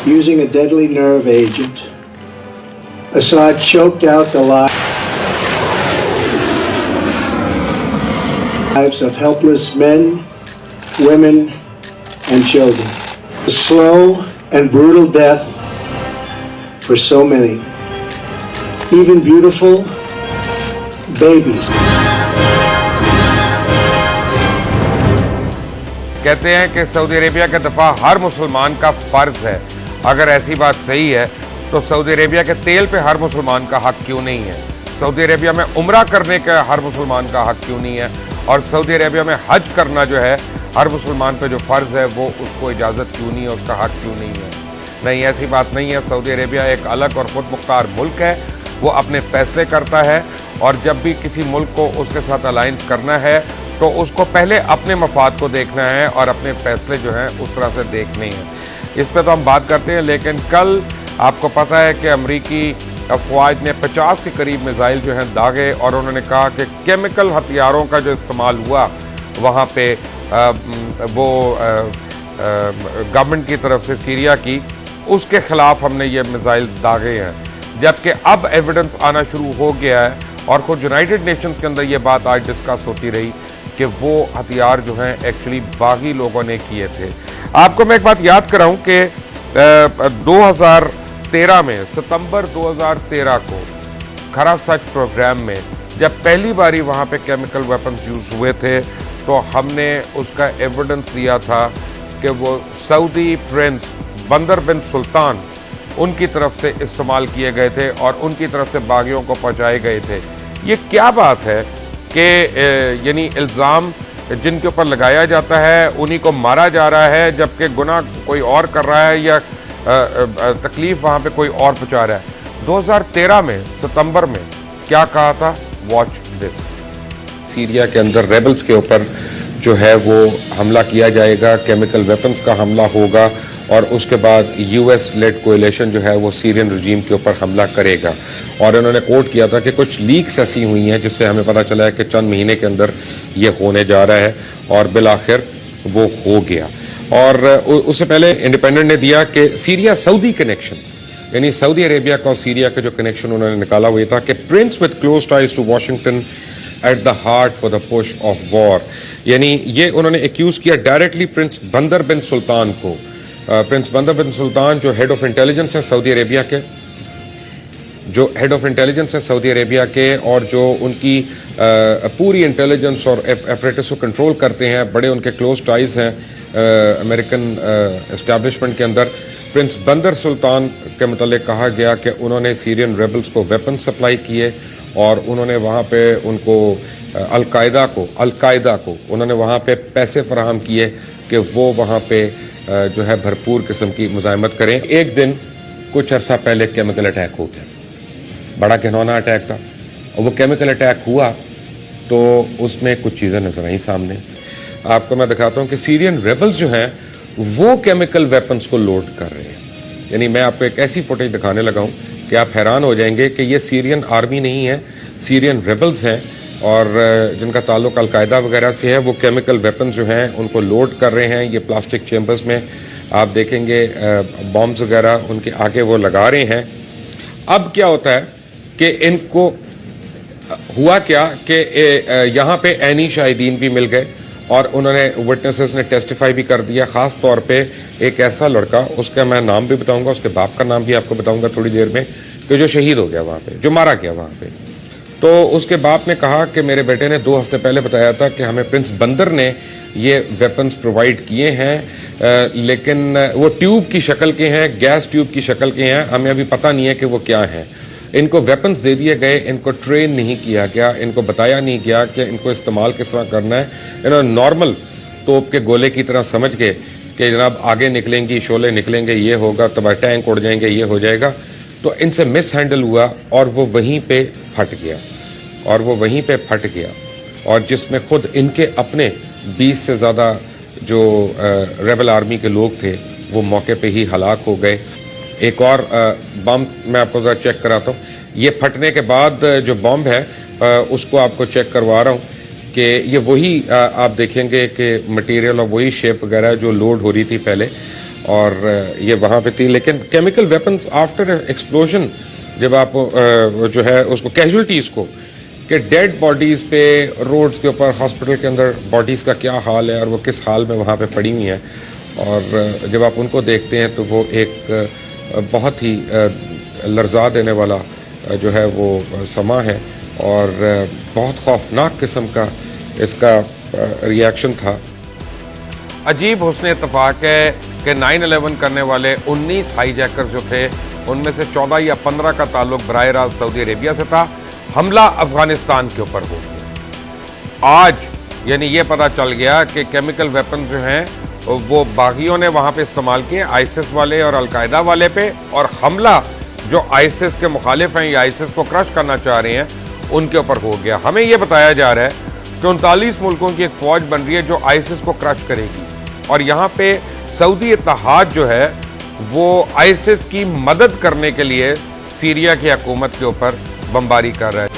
using a deadly nerve agent. Assad choked out the lives of helpless men, women, and children. A slow and brutal death for so many, even beautiful babies. कहते हैं कि Saudi Arabia का दफा हर मुसलमान का फर्ज है। अगर ऐसी बात सही है तो सऊदी अरेबिया के तेल पे हर मुसलमान का हक क्यों नहीं है? सऊदी अरेबिया में उम्रा करने का हर मुसलमान का हक क्यों नहीं है? और सऊदी अरेबिया में हज करना जो है हर मुसलमान पे जो फ़र्ज़ है वो उसको इजाज़त क्यों नहीं है, उसका हक क्यों नहीं है? नहीं, ऐसी बात नहीं है। सऊदी अरेबिया एक अलग और ख़ुद मुख्तार मुल्क है, वो अपने फ़ैसले करता है और जब भी किसी मुल्क को उसके साथ अलाइंस करना है तो उसको पहले अपने मफाद को देखना है और अपने फ़ैसले जो हैं उस तरह से देखने हैं। इस पर तो हम बात करते हैं, लेकिन कल आपको पता है कि अमरीकी अफवाज ने 50 के करीब मिसाइल जो हैं दागे और उन्होंने कहा कि केमिकल हथियारों का जो इस्तेमाल हुआ वहाँ पे वो गवर्नमेंट की तरफ से सीरिया की, उसके ख़िलाफ़ हमने ये मिसाइल्स दागे हैं। जबकि अब एविडेंस आना शुरू हो गया है और खुद यूनाइटेड नेशंस के अंदर ये बात आज डिस्कस होती रही कि वो हथियार जो हैं एक्चुअली बागी लोगों ने किए थे। आपको मैं एक बात याद कराऊं कि 2013 में, सितंबर 2013 को खरा सच प्रोग्राम में जब पहली बारी वहाँ पे केमिकल वेपन्स यूज़ हुए थे तो हमने उसका एविडेंस दिया था कि वो सऊदी प्रिंस बंदर बिन सुल्तान उनकी तरफ से इस्तेमाल किए गए थे और उनकी तरफ से बागियों को पहुँचाए गए थे। ये क्या बात है कि यानी इल्ज़ाम जिनके ऊपर लगाया जाता है उन्हीं को मारा जा रहा है, जबकि गुनाह कोई और कर रहा है या तकलीफ़ वहाँ पे कोई और पहुँचा रहा है। 2013 में सितंबर में क्या कहा था? Watch this. सीरिया के अंदर रेबल्स के ऊपर जो है वो हमला किया जाएगा, केमिकल वेपन्स का हमला होगा और उसके बाद यूएस लेड कोएलिशन जो है वो सीरियन रजीम के ऊपर हमला करेगा। और उन्होंने कोट किया था कि कुछ लीक्स ऐसी हुई हैं जिससे हमें पता चला है कि चंद महीने के अंदर ये होने जा रहा है और बिल आखिर वो हो गया। और उससे पहले इंडिपेंडेंट ने दिया कि सीरिया सऊदी कनेक्शन, यानी सऊदी अरेबिया का और सीरिया का जो कनेक्शन उन्होंने निकाला हुआ था कि prince with close ties to Washington at the heart for the push of war, यानी ये उन्होंने एक्यूज किया डायरेक्टली प्रिंस बंदर बिन सुल्तान को। प्रिंस बंदर बिन सुल्तान जो हेड ऑफ इंटेलिजेंस है सऊदी अरेबिया के, जो हेड ऑफ इंटेलिजेंस है सऊदी अरेबिया के और जो उनकी पूरी इंटेलिजेंस और अपरेटस को कंट्रोल करते हैं, बड़े उनके क्लोज टाइज हैं अमेरिकन एस्टैब्लिशमेंट के अंदर। प्रिंस बंदर सुल्तान के मतलब कहा गया कि उन्होंने सीरियन रेबल्स को वेपन सप्लाई किए और उन्होंने वहाँ पे उनको अलकायदा को उन्होंने वहाँ पे पैसे फराहम किए कि वो वहाँ पे जो है भरपूर किस्म की मुज़ाहमत करें। एक दिन कुछ अरसा पहले केमिकल अटैक हो गया, बड़ा घिनौना अटैक था और वो केमिकल अटैक हुआ तो उसमें कुछ चीज़ें नजर आई सामने। आपको मैं दिखाता हूँ कि सीरियन रेबल्स जो हैं वो केमिकल वेपन्स को लोड कर रहे हैं। यानी मैं आपको एक ऐसी फुटेज दिखाने लगा हूँ कि आप हैरान हो जाएंगे कि ये सीरियन आर्मी नहीं है, सीरियन रेबल्स हैं और जिनका ताल्लुक अलकायदा वगैरह से है। वो केमिकल वेपन्स जो हैं उनको लोड कर रहे हैं। ये प्लास्टिक चैम्बर्स में आप देखेंगे बॉम्ब्स वगैरह उनके आगे वो लगा रहे हैं। अब क्या होता है कि इनको हुआ क्या कि यहाँ पे ऐनी शाहिदीन भी मिल गए और उन्होंने विटनेसेस ने टेस्टिफाई भी कर दिया। ख़ास तौर पे एक ऐसा लड़का, उसका मैं नाम भी बताऊंगा, उसके बाप का नाम भी आपको बताऊंगा थोड़ी देर में, कि जो शहीद हो गया वहाँ पे, जो मारा गया वहाँ पे। तो उसके बाप ने कहा कि मेरे बेटे ने 2 हफ्ते पहले बताया था कि हमें प्रिंस बंदर ने ये वेपन्स प्रोवाइड किए हैं, लेकिन वो ट्यूब की शक्ल के हैं, गैस ट्यूब की शक्ल के हैं, हमें अभी पता नहीं है कि वो क्या हैं। इनको वेपन्स दे दिए गए, इनको ट्रेन नहीं किया गया, इनको बताया नहीं गया कि इनको इस्तेमाल किस तरह करना है। इन्होंने नॉर्मल तोप के गोले की तरह समझ के कि जनाब आगे निकलेंगी, शोले निकलेंगे, ये होगा, तब टैंक उड़ जाएंगे, ये हो जाएगा। तो इनसे मिस हैंडल हुआ और वो वहीं पे फट गया और जिसमें खुद इनके अपने 20 से ज़्यादा जो रेबल आर्मी के लोग थे वो मौके पे ही हलाक हो गए। एक और बम मैं आपको ज़रा चेक कराता हूँ। ये फटने के बाद जो बम है उसको आपको चेक करवा रहा हूँ कि ये वही आप देखेंगे कि मटेरियल और वही शेप वगैरह जो लोड हो रही थी पहले। और ये वहाँ पे थी। लेकिन केमिकल वेपन्स आफ्टर एक्सप्लोजन जब आप जो है उसको कैजुअलिटीज़ को कि डेड बॉडीज़ पे रोड्स के ऊपर हॉस्पिटल के अंदर बॉडीज़ का क्या हाल है और वो किस हाल में वहाँ पे पड़ी हुई हैं, और जब आप उनको देखते हैं तो वो एक बहुत ही लर्जा देने वाला जो है वो समा है और बहुत खौफनाक किस्म का इसका रिएक्शन था। अजीब हुस्न इत्तेफाक है कि 9/11 करने वाले 19 हाईजैकर्स जो थे उनमें से 14 या 15 का ताल्लुक बराह रास्त सऊदी अरेबिया से था। हमला अफगानिस्तान के ऊपर हो गया। आज यानी ये पता चल गया कि केमिकल वेपन जो हैं वो बागियों ने वहाँ पे इस्तेमाल किए, आईसिस वाले और अलकायदा वाले पे, और हमला जो आईसिस के मुखालिफ हैं या आईसिस को क्रश करना चाह रहे हैं उनके ऊपर हो गया। हमें यह बताया जा रहा है कि 39 मुल्कों की एक फौज बन रही है जो आईसिस को क्रश करेगी, और यहाँ पे सऊदी इत्तेहाद जो है वो आईसिस की मदद करने के लिए सीरिया की हुकूमत के ऊपर बमबारी कर रहा है।